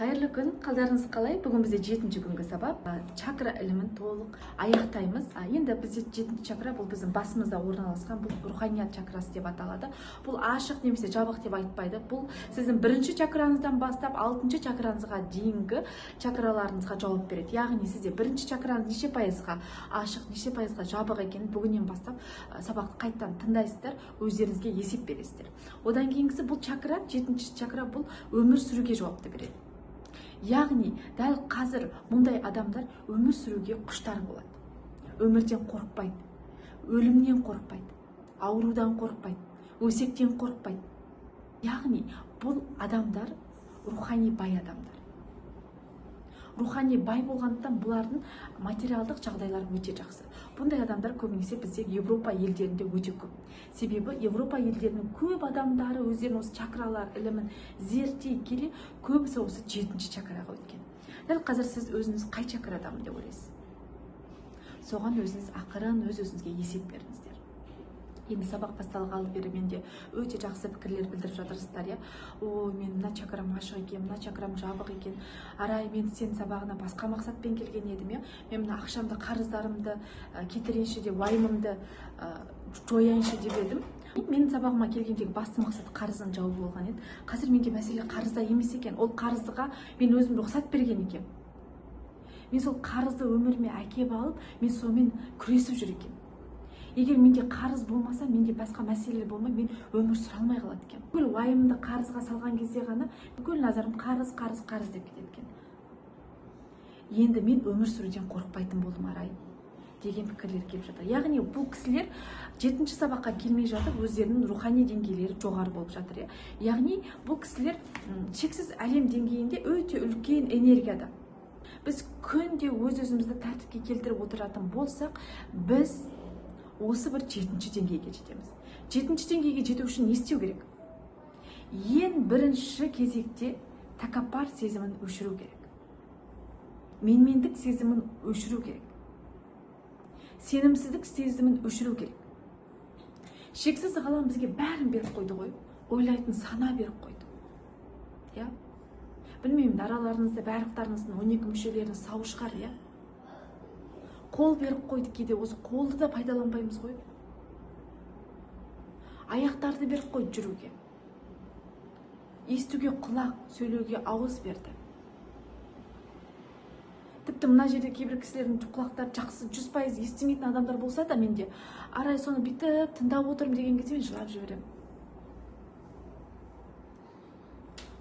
Қайырлы күн, қалдарыңыз қалай? Бүгін бізде 7-ші күнгі сабақ. Чакра ілімін толық аяқтаймыз. Енді бізде 7-ші чакра бұл біздің басымызда орналасқан, бұл руханият чакрасы деп аталады. Бұл ашық немесе жабық деп айтпайды. Бұл сіздің 1-ші чакраңыздан бастап 6-ші чакраңызға дейінгі чакраларыңызға жауап береді. Яғни сізде 1-ші чакраңыз неше пайызға ашық, неше пайызға жабық екенін бүгіннен бастап сабақты қайттан тыңдайсыздар, өздеріңізге есеп бересіздер. Одан кейінгісі бұл чакра, 7-ші чакра бұл өмір сүруге жауапты береді. Яғни, дәл қазір мұндай адамдар өмір сүруге құштар болады. Өмірден қорықпайды, өлімнен қорықпайды, аурудан қорықпайды, өсектен қорықпайды. Яғни, бұл адамдар рухани бай адамдар. Рухани бай болғандықтан бұлардың материалдық жағдайлары өте жақсы. Бұндай адамдар көбінесе бізде Европа елдерінде өте көп. Себебі Европа елдерінің көп адамдары өздерінің осы чакралар ілімін зерттей келе көбісі осы 7-ші чакраға өткен. Дәл қазір сіз өзіңіз қай чакрадамын деп ойлайсыз? Соған өзіңіз ақырын өз-өзіңізге есеп беріңіздер. Енді сабақ басталғалы бері менде өте жақсы пікірлер білдіріп жатырсыздар, я. Мен мына чакрам ашық екен, мына чакрам жабық екен. Арай, мен сен сабағына басқа мақсатпен келген едім, я. Мен мына ақшамды, қарыздарымды кетірейінші деп, уайымымды жояйыншы деп едім. Мен сабағыма келгендегі басты мақсат қарыздың жауы болған еді. Қазір менде мәселе қарызда емес екен. Ол қарыздыға мен өзім рұқсат берген екен. Мен сол қарызды өміріме әкеп алып, мен сонымен күресіп жүр екен. Егер менде қарыз болмаса, менде басқа мәселелер болмай, мен өмір сүре алмай қалады екен. Бүкіл уайымды қарызға салған кезде ғана бүкіл назарым қарыз деп кетеді екен. Енді мен өмір сүруден қорықпайтын болдым, Арай, деген пікірлер келіп жатыр. Яғни бұл кісілер 7-ші сабаққа келмей жатып, өздерінің рухани деңгейлері жоғары болып жатыр. Яғни бұл кісілер шексіз әлем деңгейінде өте үлкен энергияда. Біз күнде өз-өзімізді тәртіпке келтіріп отыратын болсақ, біз осы бір 7-ші деңгейге жетеміз. 7-ші деңгейге жету үшін не істеу керек? Ең бірінші кезекте тәкаппар сезімін өшіру керек. Менмендік сезімін өшіру керек. Сенімсіздік сезімін өшіру керек. Шексіз ғалам бізге бәрін беріп қойды ғой, ойлайтын сана беріп қойды. Білмеймін, араларыңызда барлықтарыңыздың 12 мүшелерінің сау шығар, Қол беріп қойды кейде, осы қолды да пайдаланбаймыз ғой. Аяқтарды беріп қойды жүруге. Естуге құлақ, сөйлеуге ауыз берді. Тіпті мына жерде кейбір кісілердің құлақтары жақсы 100% естімейтін адамдар болса да, менде Арай соны бүйтіп тыңдап отырмын деген кезде мен жылап жіберемін.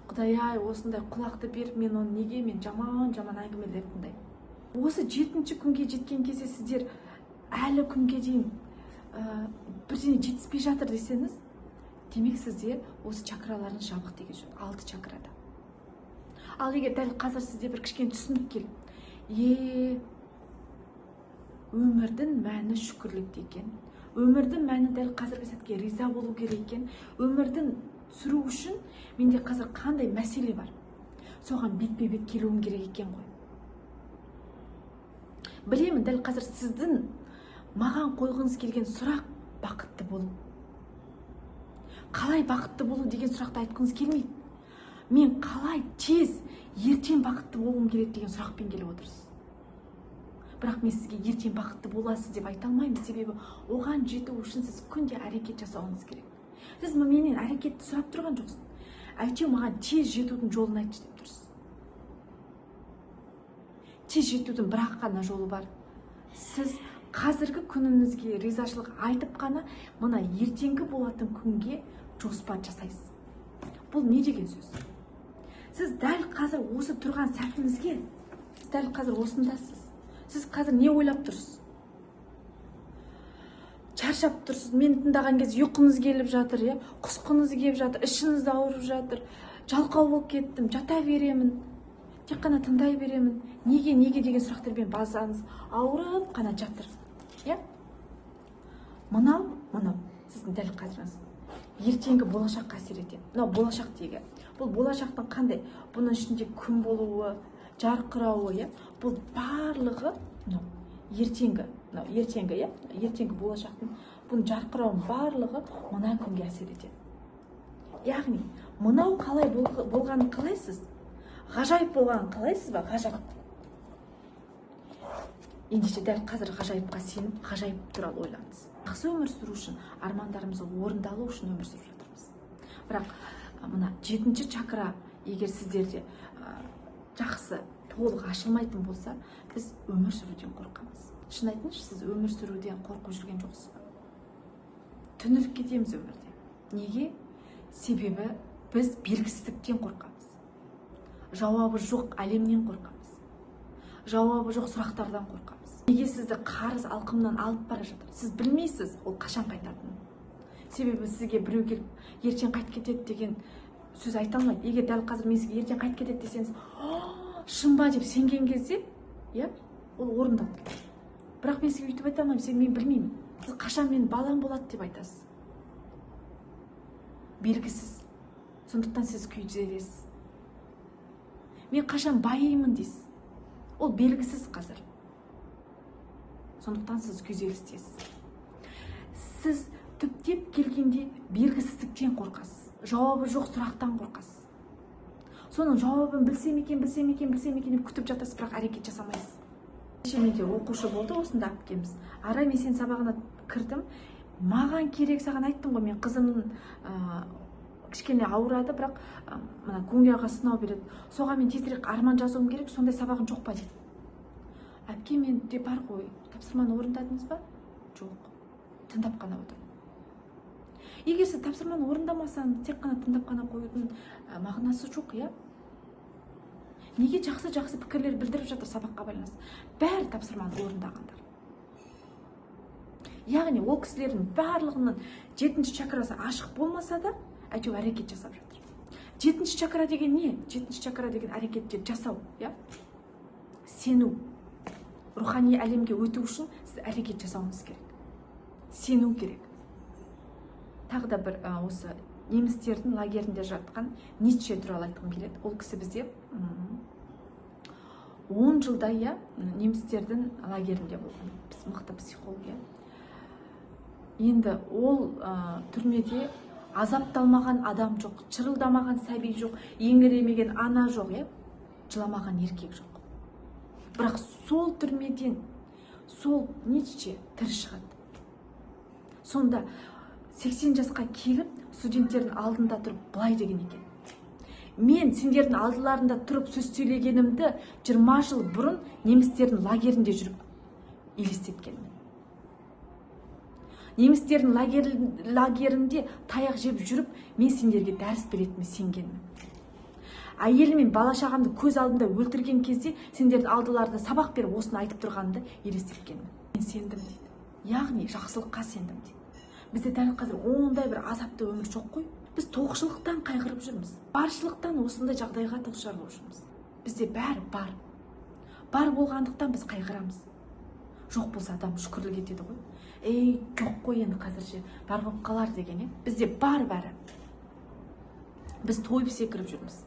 Құдай-ай, осындай құлақты беріп, мен оны неге, мен жаман әңгімелер тыңдаймын. Осы 7-ші күнге жеткен кезде сіздер әлі күнге дейін бірдеңе жетіспей жатыр десеңіз, демек сіздер осы чакраларыңыз жабық деген сөз, 6 чакрада. Ал егер дәл қазір сізде бір кішкене түсінік келіп, өмірдің мәні шүкірлікте екен, өмірдің мәні дәл қазіргі сәтке риза болу керек екен, өмірдің сүру үшін менде қазір қандай мәселе бар, соған бетпе-бет келуім керек екен ғой. Білемін, дәл қазір сіздің маған қойғыңыз келген сұрақ бақытты болу. Қалай бақытты болу деген сұрақты айтқыңыз келмейді. Мен қалай тез ертең бақытты болуым керек деген сұрақпен келіп отырсыз. Бірақ мен сізге ертең бақытты боласыз деп айта алмаймын, себебі оған жету үшін сіз күнде әрекет жасауыңыз керек. Сіз менен әрекетті сұрап тұрған жоқсыз. Әйтеу маған тез жетудің жолын айтшы деп тұрсыз. Тез жетудің бірақ қана жолы бар. Сіз қазіргі күніңізге ризашылық айтып қана, мына ертеңгі болатын күнге жоспар жасайсыз. Бұл не деген сөз? Сіз дәл қазір осы тұрған сәтіңізге, дәл қазір осындасыз. Сіз қазір не ойлап тұрсыз? Шаршап тұрсыз, мен тыңдаған кезде ұйқыңыз келіп жатыр, құсқыңыз келіп жатыр, ішіңіз ауырып жатыр, жалқау болып кеттім, жата беремін. Тек қана тыңдай беремін. Неге деген сұрақтармен базаңыз ауырып қана жатыр. Мынау сіздің дәл қазіріңіз. Ертеңгі болашаққа әсер етеді. Мынау болашақ деген. Бұл болашақтың қандай? Бұның ішінде күн болуы, жарқырауы, бұл барлығы ертеңгі болашақтың бұның жарқырауының барлығы мына күнге әсер етеді. Яғни, мынау қалай болғанын қалайсыз? ғажайып болғанын қалайсыз ба? Ғажайып. Ендеше дәл қазір ғажайыпқа сеніп, ғажайып туралы ойлаңыз. Жақсы өмір сүру үшін, армандарымызды орындалу үшін өмір сүріп жатырмыз. Бірақ мына 7-ші чакра егер сіздерде жақсы, толық ашылмайтын болса, біз өмір сүруден қорқамыз. Шын айтыңызшы, сіз өмір сүруден қорқып жүрген жоқсыз ба? Түніліп кетеміз өмірде. Неге? Себебі біз белгісіздіктен қорқамыз. Жауабы жоқ әлемнен қорқамыз. Жауабы жоқ сұрақтардан қорқамыз. Неге сізді қарыз алқымнан алып бара жатыр? Сіз білмейсіз ол қашан қайтатынын. Себебі сізге біреу келіп ертең қайтып кетеді деген сөз айта алмайды. Егер дәл қазір мен сізге ертең қайтып кетеді десеңіз, шын ба деп сенген кезде, ол орындалып кетеді. Бірақ мен сізге өйтіп айта алмаймын, сен мен білмеймін. Сіз қашан мен балам болады деп айтасыз. Белгісіз. Сондықтан сіз күйзелесіз. Мен қашан байимын дейсіз. Ол белгісіз қазір. Сондықтан сіз күйзелістесіз. Сіз түптеп келгенде белгісіздіктен қорқасыз. Жауабы жоқ сұрақтан қорқасыз. Соның жауабын білсем екен деп күтіп жатасыз, бірақ әрекет жасамайсыз. Менде оқушы болды, осында әпкеміз. Арай, мен сен сабағына кірдім. Маған керек, саған айттым ғой, мен қызымның кішкене ауырады, бірақ мына көңілға сынау береді. Соған мен тезірек арман жазуым керек, сондай сабағын жоқ па деді. Әпке, менде бар ғой, тапсырманы орындадыңыз ба? Жоқ. Тыңдап қана отырдым. Егер сіз тапсырманы орындамасаңыз, тек қана тыңдап қана қоюдың мағынасы жоқ, Неге жақсы пікірлер білдіріп жатыр сабаққа байланысты? Бәрі тапсырманы орындағандар. Яғни ол кісілердің барлығының 7-ші чакрасы ашық болмаса да, әйтеуір әрекет жасап жатыр. 7-ші чакра деген не? 7-ші чакра деген әрекетте жасау, Сену. Рухани әлемге өту үшін сіз әрекет жасауыңыз керек. Сену керек. Тағы да бір осы немістердің лагерінде жатқан Ницше туралы айтқым келеді. Ол кісі бізде 10 жылдай немістердің лагерінде болған. Мықты психолог. Енді ол түрмеде азапталмаған адам жоқ, чырылдамаған сәби жоқ, еңіремеген ана жоқ, жыламаған еркек жоқ. Бірақ сол түрмеден сол Ницше тірі шығады. Сонда 80 жасқа келіп студенттердің алдында тұрып былай деген екен: мен сендердің алдыларында тұрып сөз сөйлегенімді 20 жыл бұрын немістердің лагерінде жүріп елестеткенмін. Немістердің лагерінде таяқ жеп жүріп, мен сендерге дәріс беретіме сенгенмін. Әйелі мен бала шағамды көз алдында өлтірген кезде сендердің алдыларында сабақ беріп осыны айтып тұрғанымды елестеткенмін. Мен сендім дейді. Яғни жақсылыққа сендім дейді. Бізде дәл қазір ондай бір азапты өмір жоқ қой. Біз тоқшылықтан қайғырып жүрміз. Баршылықтан осындай жағдайға душар болып жүрміз. Бізде бәрі бар. Бар болғандықтан біз қайғырамыз. Жоқ болса адам шүкірлік етеді ғой. Жоқ қой енді қазірше бар болып қалар деген. Бізде бар бәрі. Біз тойып секіріп жүрміз.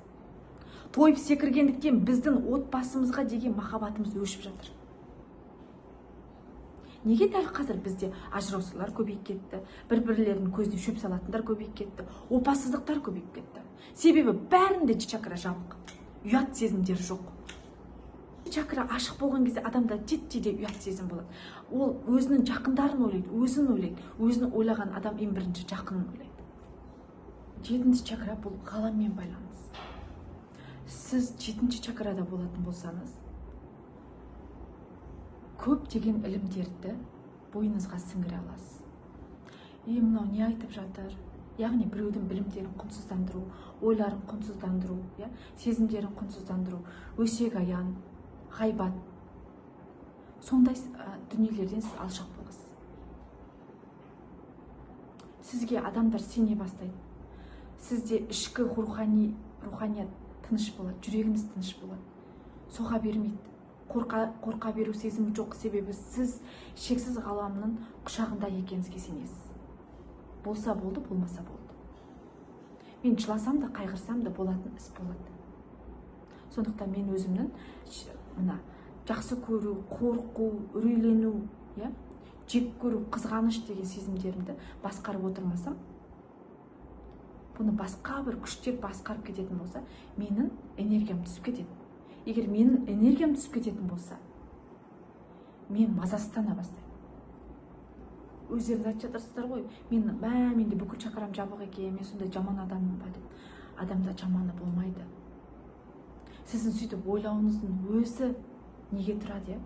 Тойып секіргендіктен біздің отбасымызға деген махаббатымыз өшіп жатыр. Неге дәл қазір бізде ажыраушылар көбейіп кетті, бір-бірлерінің көзіне шөп салатындар көбейіп кетті, опасыздықтар көбейіп кетті? Себебі бәрінде чакра жабық, ұят сезімдер жоқ. Чакра ашық болған кезде адамда титтей ұят сезім болады. Ол өзінің жақындарын ойлайды, өзін ойлайды, өзін ойлаған адам ең бірінші жақынын ойлайды. 7-ші чакра бұл ғаламмен байланыс. Сіз 7-ші чакрада болатын болсаңыз, көп деген ілімдерді бойыңызға сіңіре аласыз. Мынау не айтып жатыр? Яғни біреудің білімдерін құнсыздандыру, ойларын құнсыздандыру, сезімдерін құнсыздандыру, өсек аян, ғайбат. Сондай дүниелерден сіз алшақ боласыз. Сізге адамдар сене бастайды. Сізде ішкі руханият тыныш болады, жүрегіңіз тыныш болады. Соға бермейді. Қорқа беру сезімі жоқ, себебі сіз шексіз ғаламның құшағында екеніңізге сенесіз. Болса болды, болмаса болды. Мен жыласам да, қайғырсам да болатын іс болады. Сондықтан мен өзімнің жақсы көру, қорқу, үрейлену, жек көру, қызғаныш деген сезімдерімді басқарып отырмасам, бұны басқа бір күштер басқарып кететін болса, менің энергиям түсіп кетеді. Егер менің энергиям түсіп кететін болса, мен мазасыздана бастаймын. Өздеріңіз айтып жатырсыздар ғой, менде бүкіл чакрам жабық екен, мен сондай жаман адаммын ба деп. Адамда жаманы болмайды. Сіздің сөйтіп ойлауыңыздың өзі неге тұрады?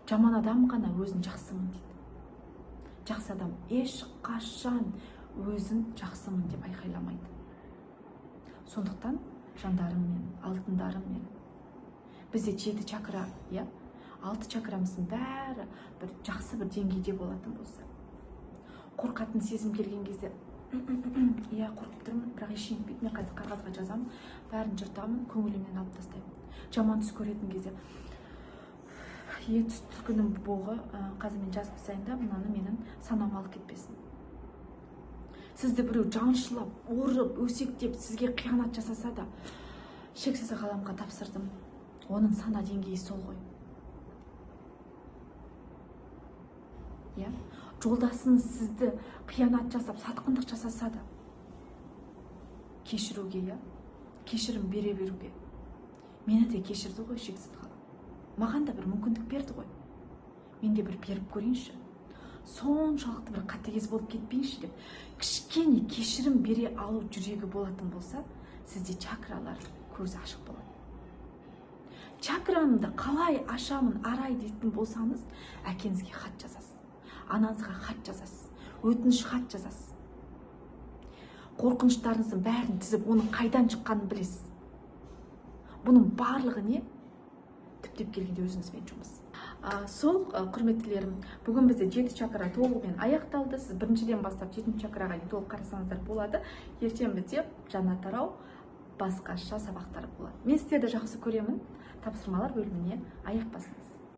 Жаман адам ғана өзін жақсымын дейді. Жақсы адам ешқашан өзін жақсымын деп айқайламайды. Сондықтан жандарым мен, алтындарым мен, бізде 7 чакра, 6 чакрамыздың бәрі бір жақсы бір деңгейде болатын болса, қорқатын сезім келген кезде, қорқып тұрмын, бірақ ештеңе етпейді, мен қазір қағазға жазамын, бәрін жыртамын, көңілімнен алып тастаймын. Жаман түс көретін кезде, түс түлкінің боғы, қазір мен жазып тастайын да, мынаны менің санам алып кетпесін. Сізді біреу жаншылап, ұрып, өсектеп, сізге қиянат жасаса да, шексіз ғаламға тапсырдым. Оның сана деңгейі сол ғой. Жолдасыңыз сізді қиянат жасап, сатқындық жасаса да, кешіруге, кешірім бере беруге. Мені де кешірді ғой шексіз ғалам. Маған да бір мүмкіндік берді ғой. Мен де бір беріп көрейінші. Соншалықты бір қатыгез болып кетпейінші деп, кішкене кешірім бере алу жүрегі болатын болса, сізде чакралар көзі ашық болады. Чакрамды қалай ашамын, арай дейтін болсаңыз, әкеңізге хат жазасыз, анаңызға хат жазасыз, өтініш хат жазасыз. Қорқыныштарыңыздың бәрін тізіп, оның қайдан шыққанын білесіз. Бұның барлығы не? Түптеп келгенде өзіңізбен жұмыс. Сол, құрметтілерім, бүгін бізде 7 чакра толығымен аяқталды. Сіз біріншіден бастап 7 чакраға толық қарасаңыздар болады. Ертең бізде жаңа тарау басқаша сабақтар болады. Мен сіздерді жақсы көремін. Тапсырмалар бөліміне аяқ басыңыз.